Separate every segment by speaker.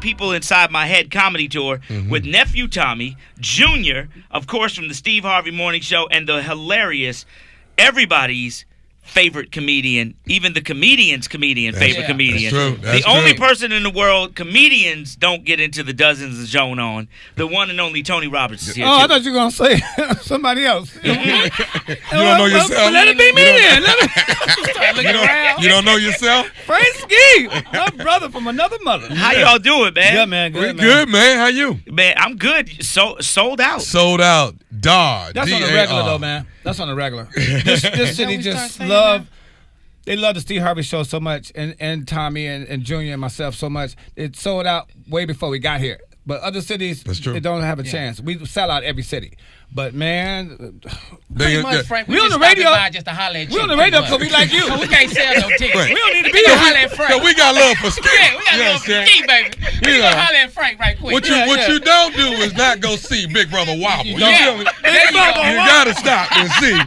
Speaker 1: People Inside My Head comedy tour with Nephew Tommy, Jr., of course, from the Steve Harvey Morning Show, and the hilarious, everybody's favorite comedian, even the comedian's favorite comedian.
Speaker 2: That's true. That's
Speaker 1: the only
Speaker 2: true.
Speaker 1: person in the world, comedians don't get into the dozens of zone on. The one and only Tony Roberts is here.
Speaker 3: I thought you were going to say somebody else.
Speaker 2: You don't know yourself.
Speaker 3: Let it be me then.
Speaker 2: You don't know yourself?
Speaker 3: Praise Ski. My brother from another mother.
Speaker 1: How y'all doing, man?
Speaker 3: Good, man.
Speaker 2: Good, man. How you?
Speaker 1: Man, I'm good. Sold out.
Speaker 2: Sold out. Dar.
Speaker 3: That's on the regular, though, man. That's on the regular. This city just they love the Steve Harvey Show so much, and Tommy and Junior and myself so much. It sold out way before we got here. But other cities, they don't have a chance. We sell out every city. But, man,
Speaker 4: pretty much, Frank,
Speaker 3: we on the radio
Speaker 4: just to holler at you.
Speaker 3: We on the radio because we like you.
Speaker 4: So we can't sell no tickets.
Speaker 2: Right.
Speaker 3: We don't need to be
Speaker 4: here. Holler at Frank.
Speaker 2: We got love for Ski.
Speaker 4: Yeah, we got love for Ski, baby. We gonna holler at Frank right quick.
Speaker 2: What you don't do is not go see Big Brother Wobble. You feel me?
Speaker 4: There you go.
Speaker 2: You gotta stop and see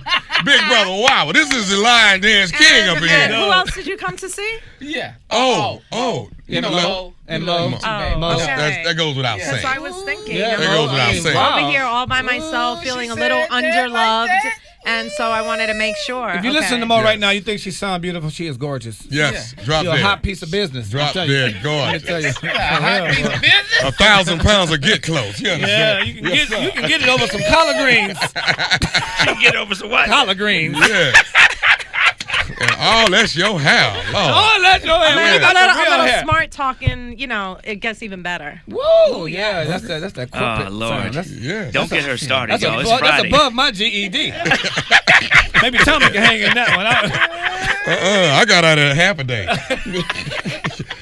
Speaker 2: Big Brother Wobble. This is the Lion Dance King up in here.
Speaker 5: Who else did you come to see?
Speaker 4: Yeah.
Speaker 2: Oh.
Speaker 4: You know, Lo.
Speaker 3: And Lo.
Speaker 2: That goes without saying.
Speaker 5: So I was thinking,
Speaker 2: That goes without saying.
Speaker 5: over here all by myself, feeling a little underloved, and so I wanted to make sure.
Speaker 3: If you listen to Mo right now, you think she sounds beautiful. She is gorgeous.
Speaker 2: Yes, drop
Speaker 3: You're
Speaker 2: dead.
Speaker 3: a hot piece of business.
Speaker 2: Drop dead, gorgeous.
Speaker 3: Let me tell you.
Speaker 4: A hot piece of business?
Speaker 2: 1,000 pounds will get close. You
Speaker 3: Yeah,
Speaker 2: understand?
Speaker 3: you can get it over some collard greens.
Speaker 1: You can get over some what?
Speaker 3: Collard greens.
Speaker 2: Yes. And all that's your hair, Lord.
Speaker 3: Oh, that's your hair.
Speaker 5: A
Speaker 3: We got the real
Speaker 5: little
Speaker 3: hair.
Speaker 5: smart talking, it gets even better.
Speaker 3: Whoa, yeah, that's that corporate.
Speaker 1: Oh, Lord.
Speaker 2: Yeah.
Speaker 1: Don't get her started,
Speaker 3: That's,
Speaker 1: y'all. It's
Speaker 3: that's
Speaker 1: Friday.
Speaker 3: above my GED. Maybe Tommy can hang in that one.
Speaker 2: I got out of half a day.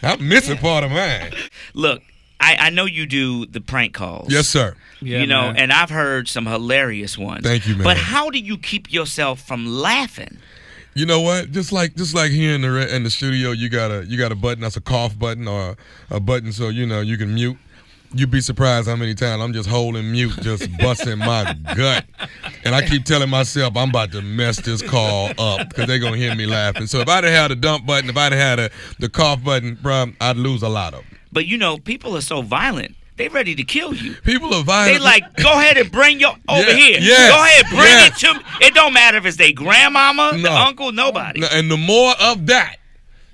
Speaker 2: I'm missing part of mine.
Speaker 1: Look, I know you do the prank calls.
Speaker 2: Yes, sir.
Speaker 3: Yeah, man.
Speaker 1: And I've heard some hilarious ones.
Speaker 2: Thank you, man.
Speaker 1: But how do you keep yourself from laughing?
Speaker 2: You know what? Just like here in the studio, you got a button that's a cough button or a button so you can mute. You'd be surprised how many times I'm just holding mute, just busting my gut, and I keep telling myself I'm about to mess this call up because they're gonna hear me laughing. So if I'd have had a dump button, if I'd have had the cough button, bro, I'd lose a lot of them.
Speaker 1: But people are so violent. They ready to kill you.
Speaker 2: People are violent.
Speaker 1: They like, go ahead and bring your over here.
Speaker 2: Yes,
Speaker 1: go ahead, bring
Speaker 2: yes.
Speaker 1: it to me. It don't matter if it's their grandmama, the
Speaker 2: No.
Speaker 1: uncle, nobody.
Speaker 2: No, and the more of that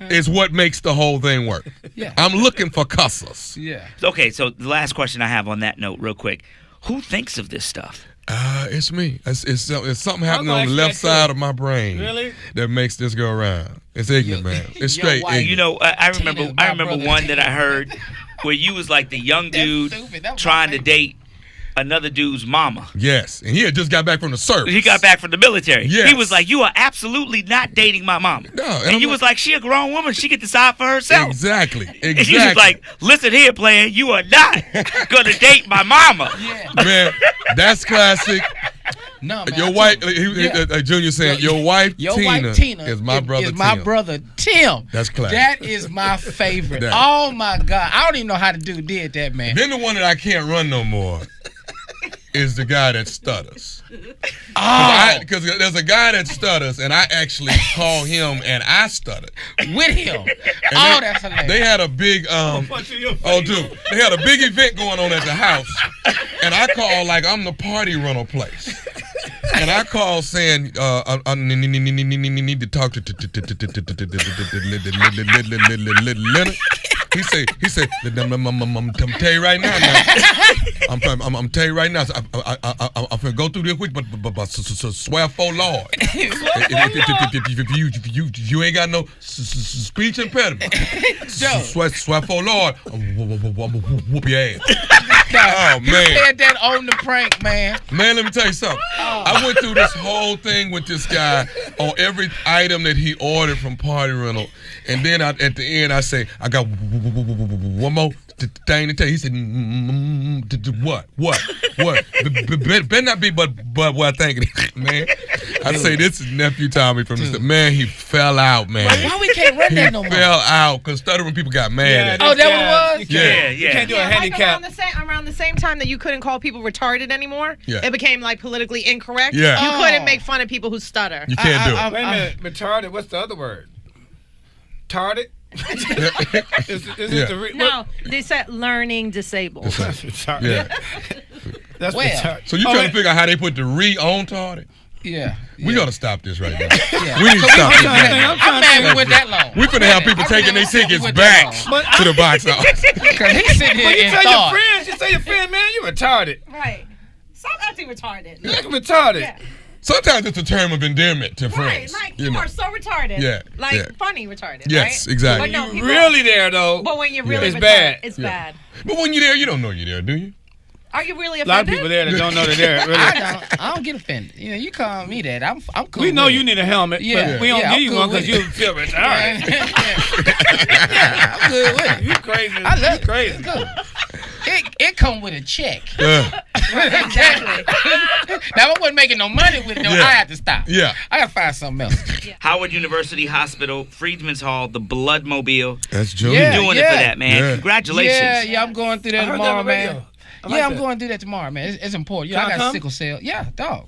Speaker 2: is what makes the whole thing work.
Speaker 4: Yeah.
Speaker 2: I'm looking for cussers.
Speaker 4: Yeah.
Speaker 1: Okay, so the last question I have on that note, real quick. Who thinks of this stuff?
Speaker 2: It's me. It's something happening on the
Speaker 3: actually
Speaker 2: left side of my brain.
Speaker 3: Really?
Speaker 2: That makes this go around. It's ignorant, man. It's
Speaker 4: Your
Speaker 2: straight
Speaker 4: wife.
Speaker 2: ignorant.
Speaker 1: I
Speaker 4: Tina's
Speaker 1: remember
Speaker 4: my brother.
Speaker 1: one that I heard where you was like the young dude
Speaker 4: stupid. That was
Speaker 1: trying
Speaker 4: my
Speaker 1: to date another dude's mama.
Speaker 2: Yes, and he had just got back from the service.
Speaker 1: He got back from the military.
Speaker 2: Yes.
Speaker 1: He was like, you are absolutely not dating my mama.
Speaker 2: No, and
Speaker 1: and
Speaker 2: I'm
Speaker 1: you
Speaker 2: like-
Speaker 1: was like, she a grown woman. She can decide for herself.
Speaker 2: Exactly.
Speaker 1: And he was like, listen here, player, you are not going to date my mama.
Speaker 4: Yeah.
Speaker 2: Man, that's classic.
Speaker 4: No, man.
Speaker 2: Your
Speaker 4: I
Speaker 2: wife,
Speaker 4: told you.
Speaker 2: Junior saying, your wife Tina
Speaker 4: is
Speaker 2: my brother
Speaker 4: is my
Speaker 2: Tim.
Speaker 4: brother Tim.
Speaker 2: That's classic.
Speaker 4: That is my favorite.
Speaker 2: That-
Speaker 4: Oh my God, I don't even know how the dude did that, man.
Speaker 2: Then the one that I can't run no more is the guy that stutters.
Speaker 4: Oh,
Speaker 2: Because there's a guy that stutters, and I actually call him, and I stuttered.
Speaker 4: with him.
Speaker 2: And
Speaker 4: That's hilarious.
Speaker 2: They had a big dude. They had a big event going on at the house, and I call like I'm the party rental place. And I call saying, I need to talk to Leonard. He said, I'm tell you right now. I'm tell you right now. I'm finna go through this quick, but swear for Lord, if you ain't got no speech impediment, swear for Lord, I'm whoop your ass. Oh
Speaker 4: You
Speaker 2: man.
Speaker 4: said that on the prank, man.
Speaker 2: Man, let me tell you something. I went through this whole thing with this guy on every item that he ordered from Party Rental. And then at the end, I say, I got one more thing to tell you. He said, what? Better not be but what I think it is, man. I say, this is Nephew Tommy from the man, he fell out, man.
Speaker 4: Why we can't run that no
Speaker 2: He
Speaker 4: more?
Speaker 2: fell out because stuttering people got mad at him.
Speaker 4: Oh, that what it was?
Speaker 2: Yeah.
Speaker 3: You can't do a
Speaker 5: Like
Speaker 3: handicap.
Speaker 5: around the same time that you couldn't call people retarded anymore,
Speaker 2: Yeah.
Speaker 5: it became like politically incorrect.
Speaker 2: Yeah.
Speaker 5: You couldn't make fun of people who stutter.
Speaker 2: You can't do it.
Speaker 3: Wait a minute. Retarded. What's the other word? Tarded?
Speaker 5: No, they said learning disabled.
Speaker 3: That's retarded.
Speaker 2: Yeah.
Speaker 3: That's
Speaker 4: Well,
Speaker 3: retarded.
Speaker 2: So you trying to figure out how they put the re on tardy?
Speaker 4: Yeah.
Speaker 2: We gotta stop this right now.
Speaker 4: Yeah.
Speaker 2: We need to stop this.
Speaker 4: I'm mad we went that long.
Speaker 2: We finna have people taking their tickets back to the box office.
Speaker 4: Because he's sitting here
Speaker 3: But you
Speaker 4: and
Speaker 3: tell
Speaker 4: thought.
Speaker 3: your friends, you tell your friend, man, you retarded.
Speaker 5: Right. Stop acting retarded.
Speaker 3: You retarded.
Speaker 5: Yeah.
Speaker 2: Sometimes it's a term of endearment to
Speaker 5: Right,
Speaker 2: friends.
Speaker 5: like you are so retarded.
Speaker 2: Yeah,
Speaker 5: Like
Speaker 2: yeah.
Speaker 5: funny retarded.
Speaker 2: Yes,
Speaker 5: right?
Speaker 2: exactly.
Speaker 5: But no,
Speaker 3: You
Speaker 5: people,
Speaker 3: really there though.
Speaker 5: But when you're really
Speaker 3: It's
Speaker 5: retarded,
Speaker 3: bad.
Speaker 5: it's
Speaker 2: Yeah.
Speaker 5: bad.
Speaker 2: But when you're there, you don't know you're there, do you?
Speaker 5: Are you really
Speaker 3: A lot of
Speaker 5: offended?
Speaker 3: people there that don't know they're there. Really.
Speaker 4: I don't get offended. You know, you call me that. I'm cool.
Speaker 3: We know
Speaker 4: with
Speaker 3: you
Speaker 4: it.
Speaker 3: need a helmet,
Speaker 4: Yeah.
Speaker 3: but we don't
Speaker 4: Yeah,
Speaker 3: give
Speaker 4: I'm
Speaker 3: you
Speaker 4: cool
Speaker 3: one because
Speaker 4: with
Speaker 3: you feel retarded.
Speaker 4: Yeah, I'm good with it.
Speaker 3: You crazy.
Speaker 4: I love
Speaker 3: You crazy.
Speaker 4: It's good. It come with a check.
Speaker 2: Yeah.
Speaker 5: Exactly.
Speaker 4: Now I wasn't making no money with it. No,
Speaker 2: Yeah.
Speaker 4: I had to stop.
Speaker 2: Yeah.
Speaker 4: I gotta find something else.
Speaker 1: Howard University Hospital, Freedman's Hall, the Blood Mobile.
Speaker 2: That's
Speaker 1: You're
Speaker 2: Junior.
Speaker 1: doing it for that, man.
Speaker 2: Yeah.
Speaker 1: Congratulations.
Speaker 4: Yeah, I'm going through that
Speaker 3: I heard
Speaker 4: tomorrow,
Speaker 3: that on the
Speaker 4: man.
Speaker 3: radio. I
Speaker 4: Yeah,
Speaker 3: like
Speaker 4: I'm
Speaker 3: that.
Speaker 4: going through that tomorrow, man. It's important. You know,
Speaker 3: Can
Speaker 4: I
Speaker 3: I
Speaker 4: got
Speaker 3: come?
Speaker 4: sickle cell. Yeah, dog.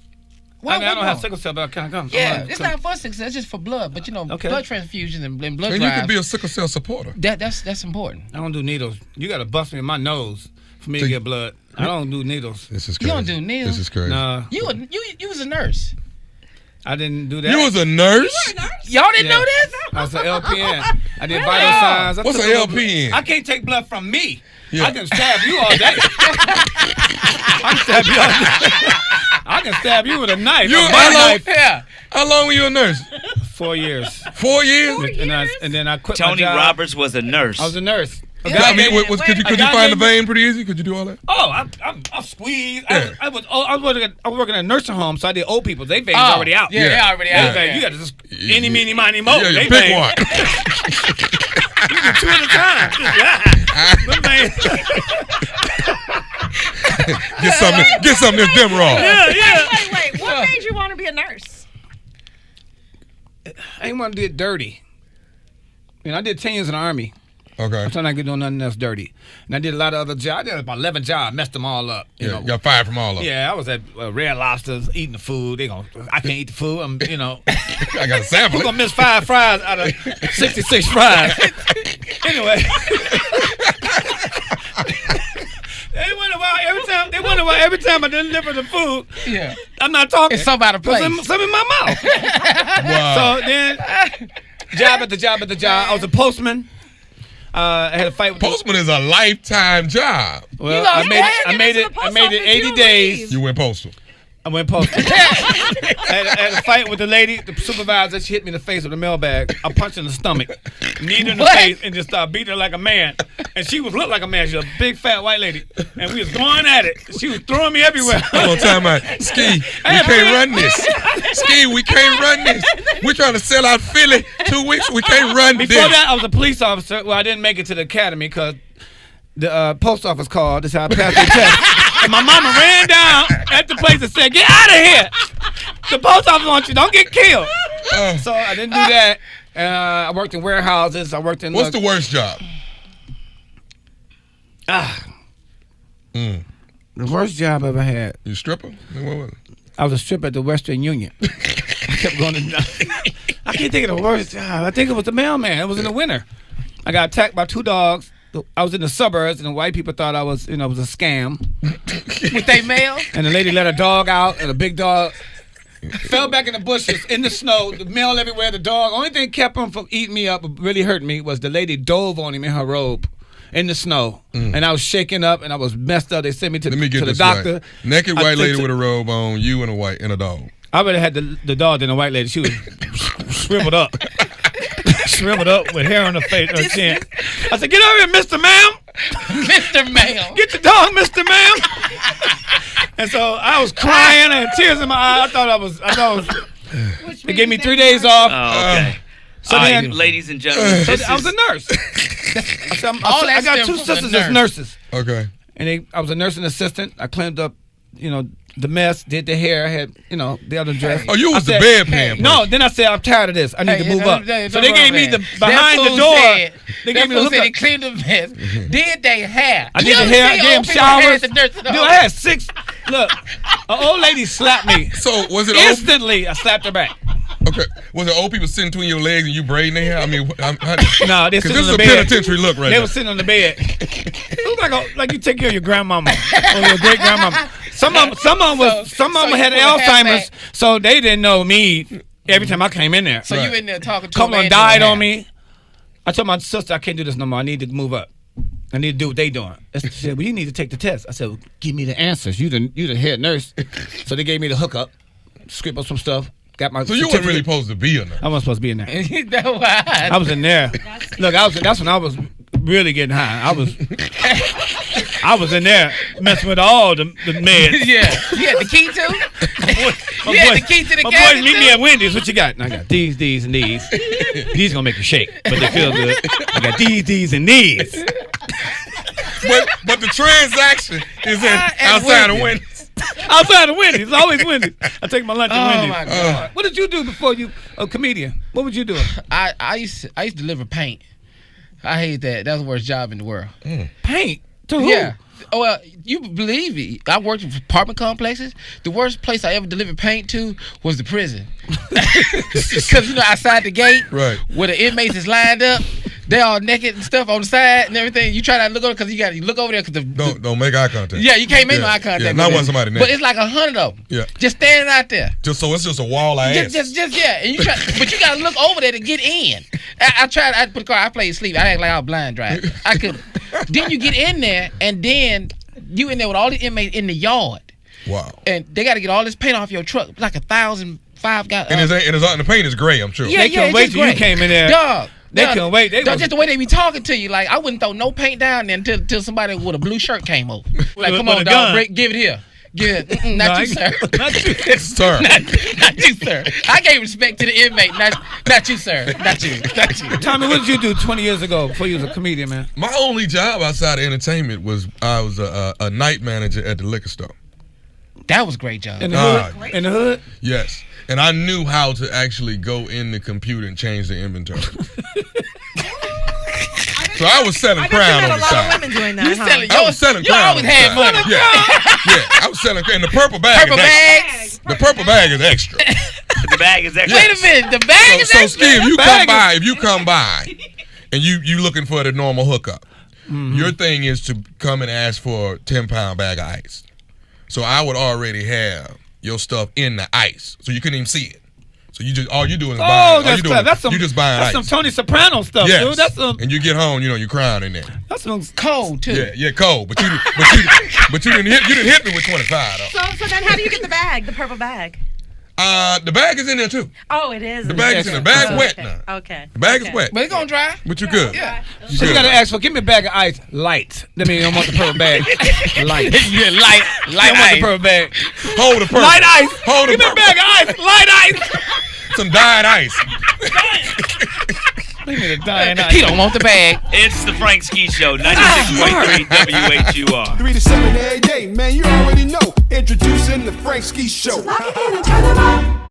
Speaker 3: I don't have sickle cell, but can I come?
Speaker 4: Yeah, it's not for sickle cell. It's just for blood. But you know,
Speaker 3: Okay.
Speaker 4: blood transfusion and blood
Speaker 2: And
Speaker 4: drive.
Speaker 2: you can be a sickle cell supporter.
Speaker 4: That's important.
Speaker 3: I don't do needles. You got to bust me in my nose for me to get blood. I don't do needles.
Speaker 2: This is
Speaker 4: You
Speaker 2: crazy.
Speaker 4: don't do needles?
Speaker 2: This is crazy.
Speaker 3: Nah,
Speaker 4: You was a nurse.
Speaker 3: I didn't do that.
Speaker 2: You was a nurse?
Speaker 4: Y'all didn't
Speaker 3: Yeah.
Speaker 4: know this?
Speaker 3: I was an LPN. I did vital signs. I
Speaker 2: What's
Speaker 3: took
Speaker 2: an
Speaker 3: a little
Speaker 2: LPN?
Speaker 3: blood. I can't take blood from me.
Speaker 2: Yeah.
Speaker 3: I can stab you all day. I can stab you all day. I can stab you with a knife.
Speaker 2: You-
Speaker 3: a
Speaker 2: how
Speaker 3: butter
Speaker 2: long-
Speaker 3: knife.
Speaker 4: Yeah.
Speaker 2: How long were you a nurse?
Speaker 3: 4 years.
Speaker 2: 4 years?
Speaker 3: And then I quit my
Speaker 1: Tony
Speaker 3: job.
Speaker 1: Roberts was a nurse.
Speaker 3: I was a nurse. A
Speaker 2: Yeah,
Speaker 3: guy
Speaker 2: I mean,
Speaker 3: gave-
Speaker 2: could you
Speaker 3: a guy
Speaker 2: find the
Speaker 3: gave me-
Speaker 2: vein pretty easy? Could you do all that?
Speaker 3: Oh, I'm squeezed.
Speaker 2: Yeah.
Speaker 3: I was working at a nursing home, so I did old people. They veins already out.
Speaker 4: Yeah,
Speaker 2: Yeah.
Speaker 4: they already
Speaker 3: They
Speaker 4: out.
Speaker 3: veins. You got to just any, meeny, miny, mo.
Speaker 2: Yeah,
Speaker 3: They
Speaker 2: you pick
Speaker 3: veins.
Speaker 2: one.
Speaker 3: You do 2 at a time. Them veins.
Speaker 2: Get something that's them raw.
Speaker 5: Wait. What made you want to be a nurse?
Speaker 3: I didn't want to get dirty. I did 10 years in the Army.
Speaker 2: Okay.
Speaker 3: I'm trying not to do nothing else dirty. And I did a lot of other jobs. I did about 11 jobs, messed them all up. You
Speaker 2: Yeah,
Speaker 3: know.
Speaker 2: got fired from all of them.
Speaker 3: Yeah, I was at Red Lobsters eating the food. I can't eat the food.
Speaker 2: I got a sample.
Speaker 3: We're gonna miss 5 fries out of 66 fries. Anyway. They wonder why every time I deliver the food,
Speaker 4: Yeah.
Speaker 3: I'm not talking.
Speaker 4: It's something out of place.
Speaker 3: Some in my mouth.
Speaker 2: Wow.
Speaker 3: So then, job at the job. I was a postman. I had a fight with
Speaker 2: Postman is a lifetime job.
Speaker 3: Well,
Speaker 4: lost
Speaker 3: I made it 80 days.
Speaker 2: You went postal.
Speaker 3: I went postal. I had a fight with the lady, the supervisor. She hit me in the face with a mailbag. I punched her in the stomach, knee her in the
Speaker 4: What?
Speaker 3: face, and just started beating her like a man. And she looked like a man. She was a big fat white lady, and we was going at it. She was throwing me everywhere.
Speaker 2: Hold on, time out. Ski, we can't run this. Ski, we can't run this. We're trying to sell out Philly 2 weeks. We can't run this.
Speaker 3: Before that, I was a police officer. Well, I didn't make it to the academy because the post office called. This is how I passed the test. And my mama ran down at the place and said, "Get out of here! The post office wants you. Don't get killed." So I didn't do that. I worked in warehouses. I worked in.
Speaker 2: What's the worst job?
Speaker 3: The worst job I ever had?
Speaker 2: You stripper? What was it?
Speaker 3: I was a stripper at the Western Union. I kept going to. I can't think of the worst job. I think it was the mailman. It was in the winter. I got attacked by 2 dogs. I was in the suburbs, and the white people thought I was, it was a scam.
Speaker 4: With they mail?
Speaker 3: And the lady let her dog out, and a big dog fell back in the bushes in the snow. The mail everywhere. The dog. Only thing kept him from eating me up, really hurt me, was the lady dove on him in her robe in the snow, and I was shaking up, and I was messed up. They sent me to
Speaker 2: Let me get
Speaker 3: the
Speaker 2: this
Speaker 3: doctor.
Speaker 2: right. Naked
Speaker 3: I
Speaker 2: white
Speaker 3: think
Speaker 2: lady
Speaker 3: to-
Speaker 2: with a robe on, you and a dog.
Speaker 3: I would have had the dog than the white lady. She was shriveled up. Shriveled up with hair on her face, her chin. I said, "Get over here, Mr. Ma'am.
Speaker 4: Mr. Mail.
Speaker 3: Get the dog, Mr. Ma'am." And so I was crying and tears in my eyes. I thought I was. They gave me 3 days off.
Speaker 1: Oh, okay.
Speaker 3: So
Speaker 1: All right,
Speaker 3: then,
Speaker 1: ladies and gentlemen, this
Speaker 3: I was a
Speaker 1: is-
Speaker 3: nurse. I said,
Speaker 4: All
Speaker 3: I
Speaker 4: that
Speaker 3: got
Speaker 4: stem
Speaker 3: 2
Speaker 4: from the
Speaker 3: sisters
Speaker 4: nurse.
Speaker 3: as nurses,
Speaker 2: Okay.
Speaker 3: and I was a nursing assistant. I cleaned up, the mess, did the hair, had, the other dress.
Speaker 2: Oh, you was
Speaker 3: I
Speaker 2: the
Speaker 3: said,
Speaker 2: bedpan.
Speaker 3: No, then I said, I'm tired of this. I need to move up. So they gave me the behind the door. They gave me the
Speaker 4: said he
Speaker 3: hookup.
Speaker 4: cleaned the mess. Did they hair?
Speaker 3: I did the hair. I gave him showers. Dude,
Speaker 4: Dude,
Speaker 3: I had 6. Look, an old lady slapped me.
Speaker 2: So was it open?
Speaker 3: Instantly, I slapped her back.
Speaker 2: Okay, Okay. Was it old people sitting between your legs and you braiding their hair? I mean,
Speaker 3: No, they sitting
Speaker 2: this
Speaker 3: on
Speaker 2: is
Speaker 3: the
Speaker 2: a
Speaker 3: bed.
Speaker 2: penitentiary look right
Speaker 3: They
Speaker 2: now.
Speaker 3: were sitting on the bed. It was like you take care of your grandmama or your great grandmama. Some of them had
Speaker 4: you pull the hair
Speaker 3: Alzheimer's,
Speaker 4: back.
Speaker 3: so they didn't know me every time I came in there.
Speaker 4: So you in there talking to
Speaker 3: Couple
Speaker 4: a
Speaker 3: of
Speaker 4: man
Speaker 3: them died
Speaker 4: doing
Speaker 3: on
Speaker 4: hair.
Speaker 3: me. I told my sister I can't do this no more. I need to move up. I need to do what they doing. She said, well, you need to take the test. I said, well, give me the answers. You the head nurse. So they gave me the hookup, script up some stuff. Got my
Speaker 2: So you weren't really supposed to be in there.
Speaker 3: I wasn't supposed to be in there.
Speaker 4: That's why.
Speaker 3: I was in there. Look, that's when I was really getting high. I was in there messing with all the meds.
Speaker 4: Yeah. You had the key too? You had the key to the
Speaker 3: my
Speaker 4: cabinet
Speaker 3: boys meet
Speaker 4: too?
Speaker 3: me at Wendy's. What you got? And I got these, and these. These gonna make you shake, but they feel good. I got these, and these.
Speaker 2: But the transaction is outside of Wendy's.
Speaker 3: Outside of Wendy's. It's always Wendy's. I take my lunch at
Speaker 4: Oh
Speaker 3: Wendy's.
Speaker 4: my God.
Speaker 3: What did you do before you a comedian? What would you do?
Speaker 4: I used to deliver paint. I hate that. That was the worst job in the world.
Speaker 3: Paint. To who?
Speaker 4: Yeah. Oh, well, you believe me. I worked in apartment complexes. The worst place I ever delivered paint to was the prison. Because, outside the gate,
Speaker 2: Right.
Speaker 4: where the inmates is lined up, they all naked and stuff on the side and everything. You try not to look over because you look over there because
Speaker 2: Don't make eye contact.
Speaker 4: yeah, you can't make no eye contact.
Speaker 2: Yeah,
Speaker 4: with
Speaker 2: not
Speaker 4: them.
Speaker 2: when somebody
Speaker 4: But
Speaker 2: naked.
Speaker 4: it's like 100 of them.
Speaker 2: Yeah.
Speaker 4: Just standing out there.
Speaker 2: Just so it's just a wall of ass.
Speaker 4: Just yeah. And but you gotta look over there to get in. I tried. I put the car. I played sleep. I act like I was blind driving. I could. Then you get in there, and then you in there with all the inmates in the yard,
Speaker 2: Wow.
Speaker 4: and they got to get all this paint off your truck. It's like 1,005 guys.
Speaker 2: And the paint is gray, I'm sure.
Speaker 4: Yeah,
Speaker 3: They couldn't
Speaker 4: it's
Speaker 3: wait
Speaker 4: just
Speaker 3: till you
Speaker 4: great.
Speaker 3: came in there.
Speaker 4: Dog.
Speaker 3: They couldn't wait. They
Speaker 4: That's
Speaker 3: was-
Speaker 4: just the way they be talking to you. Like I wouldn't throw no paint down there until somebody with a blue shirt came over. Like,
Speaker 3: With-
Speaker 4: come
Speaker 3: with
Speaker 4: on,
Speaker 3: a
Speaker 4: dog,
Speaker 3: gun.
Speaker 4: give it here. Give it. Not you, sir.
Speaker 3: Not you.
Speaker 2: Sir.
Speaker 4: not you, sir. I gave respect to the inmate. Not you, sir. Not you. Not you.
Speaker 3: Tommy, what did you do 20 years ago before you was a comedian, man?
Speaker 2: My only job outside of entertainment was I was a night manager at the liquor store.
Speaker 4: That was a great job.
Speaker 3: In the hood?
Speaker 2: Ah,
Speaker 3: In the hood?
Speaker 2: Yes. And I knew how to actually go in the computer and change the inventory. So I was selling
Speaker 5: I bet you
Speaker 2: Crown
Speaker 5: met
Speaker 2: on
Speaker 5: a
Speaker 2: the
Speaker 5: lot
Speaker 2: side.
Speaker 5: of women doing that.
Speaker 4: You
Speaker 5: huh?
Speaker 4: selling?
Speaker 2: I was selling
Speaker 4: You
Speaker 2: Crown.
Speaker 4: always
Speaker 2: on the
Speaker 4: had
Speaker 2: side.
Speaker 4: money.
Speaker 2: Yeah, I was selling, and the purple bag.
Speaker 4: Purple
Speaker 2: is extra.
Speaker 4: bags.
Speaker 2: The purple bag is extra.
Speaker 1: The bag is extra.
Speaker 4: Wait a minute. The bag is
Speaker 2: So
Speaker 4: extra.
Speaker 2: Steve,
Speaker 3: bag
Speaker 2: if you come by, and you looking for the normal hookup, your thing is to come and ask for a 10-pound bag of ice. So I would already have your stuff in the ice, so you couldn't even see it. So all you doing is buying.
Speaker 3: That's clever. That's some,
Speaker 2: you just buying
Speaker 3: that's
Speaker 2: ice.
Speaker 3: some Tony Soprano stuff,
Speaker 2: Yes.
Speaker 3: dude. That's some.
Speaker 2: And you get home, you're crying in there.
Speaker 3: That's some.
Speaker 4: Cold too.
Speaker 2: Yeah, cold. But you didn't hit me with 25 though.
Speaker 5: So then how do you get the bag, the purple bag?
Speaker 2: The bag is in there too.
Speaker 5: Oh, it is.
Speaker 2: The bag is in there. The bag's wet now.
Speaker 5: Okay.
Speaker 2: The bag is wet.
Speaker 4: But it's gonna dry.
Speaker 2: But you good.
Speaker 4: Yeah.
Speaker 3: So you gotta ask for. Give me a bag of ice, light. That means you don't want the purple bag. Light.
Speaker 4: Yeah, light
Speaker 3: You don't want
Speaker 4: ice.
Speaker 3: the purple bag.
Speaker 2: Hold the purple.
Speaker 3: Light ice.
Speaker 2: Hold the
Speaker 3: Give me a
Speaker 2: purple.
Speaker 3: bag of ice. Light ice.
Speaker 2: Some dyed ice.
Speaker 3: Give me the dying ice.
Speaker 4: He don't want the bag.
Speaker 1: It's the Frank Ski Show, 96.3 WHUR.
Speaker 6: 3 to 7 every day, man, you already know. Introducing the Frank Ski Show.
Speaker 7: Lock it in and turn them up.